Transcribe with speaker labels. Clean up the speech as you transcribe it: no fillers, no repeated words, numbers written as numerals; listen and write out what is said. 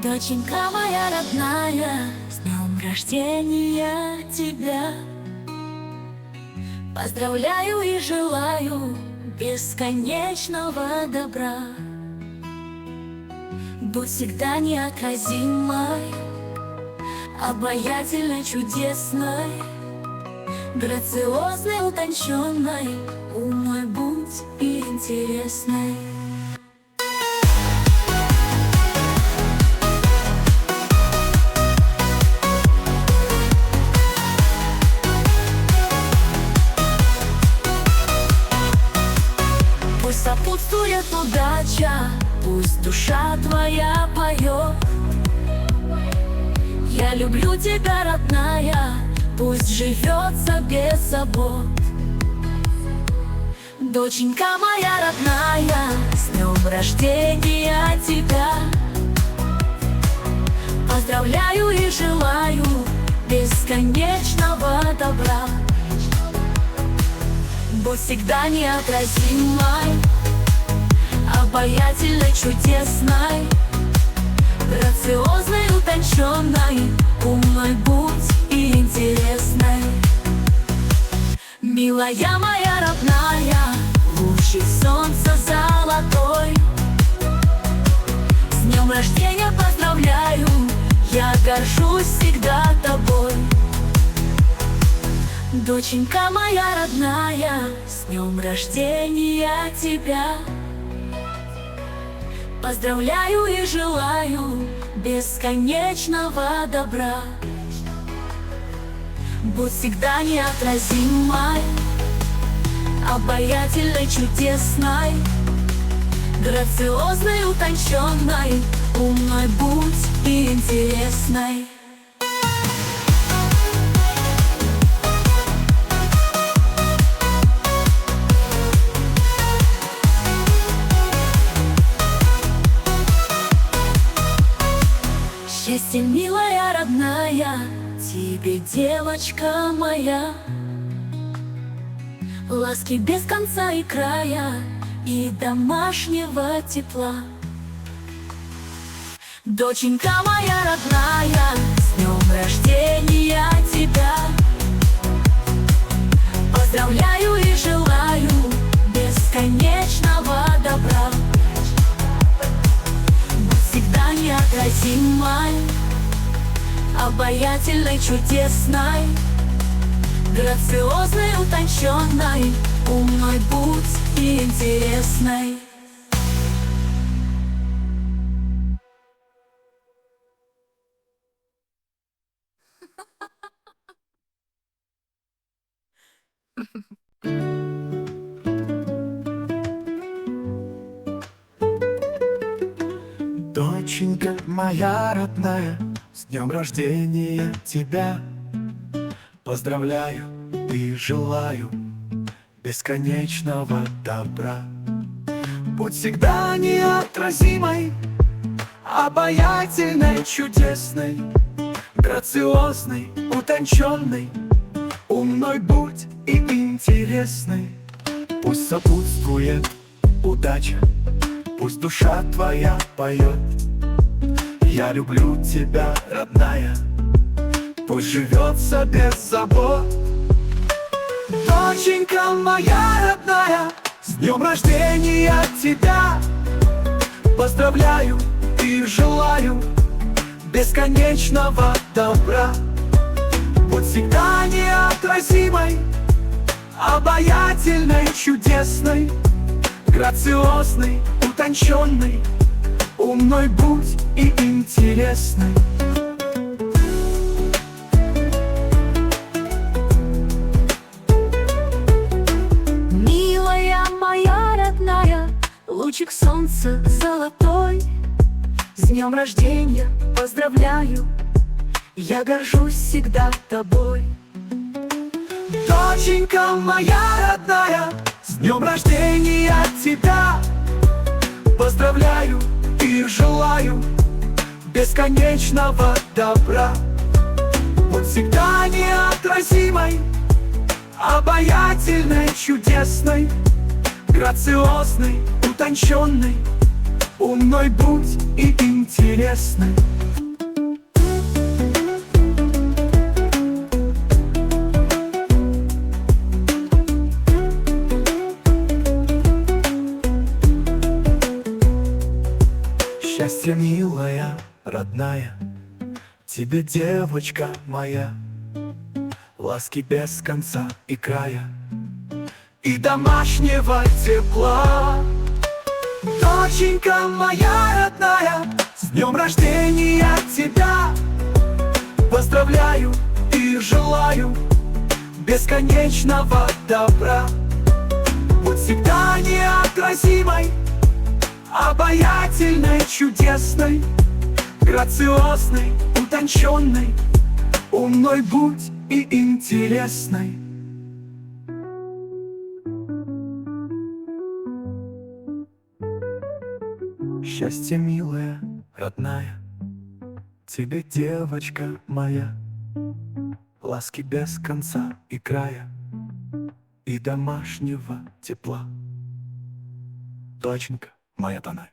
Speaker 1: Доченька моя родная, с днем рождения тебя поздравляю и желаю бесконечного добра. Будь всегда неотразимой, обаятельной, чудесной, грациозной, утонченной, умной будь и интересной. Пусть сопутствует удача, пусть душа твоя поет. Я люблю тебя, родная, пусть живется без забот. Доченька моя родная, с днем рождения тебя поздравляю и желаю бесконечного добра. Будь всегда неотразимой, обаятельной, чудесной, грациозной, утонченной, умной будь и интересной. Милая моя родная, лучик солнца золотой, с днем рождения поздравляю, я горжусь всегда тобой. Доченька моя родная, с днем рождения тебя поздравляю и желаю бесконечного добра. Будь всегда неотразимой, обаятельной, чудесной, грациозной, утонченной, умной будь и интересной. Счастье, милая родная, тебе, девочка моя, ласки без конца и края и домашнего тепла. Доченька моя родная, с днем рождения тебя поздравляю и желаю бесконечного добра. Всегда неотразимой, обаятельной, чудесной, грациозной, утонченной, умной будь и интересной.
Speaker 2: Доченька моя родная, с днем рождения тебя поздравляю и желаю бесконечного добра. Будь всегда неотразимой, обаятельной, чудесной, грациозной, утонченной, умной будь и интересной. Пусть сопутствует удача, пусть душа твоя поет. Я люблю тебя, родная, пусть живется без забот. Доченька моя родная, с днем рождения тебя поздравляю и желаю бесконечного добра. Будь всегда неотразимой, обаятельной, чудесной, грациозной, утонченной, умной будь и интересной.
Speaker 1: Милая моя родная, лучик солнца золотой, с днем рождения поздравляю, я горжусь всегда тобой.
Speaker 2: Доченька моя родная, с днем рождения тебя поздравляю и желаю бесконечного добра. Будь всегда неотразимой, обаятельной, чудесной, грациозной, утонченной, умной будь и интересной. Счастье, милая, родная, тебе, девочка моя, ласки без конца и края, и домашнего тепла. Доченька моя родная, с днем рождения тебя поздравляю и желаю бесконечного добра. Будь всегда неотразимой, обаятельной, чудесной, грациозной, утонченной, умной будь и интересной. Счастье, милая, родная, тебе, девочка моя, ласки без конца и края, и домашнего тепла. Доченька моя родная.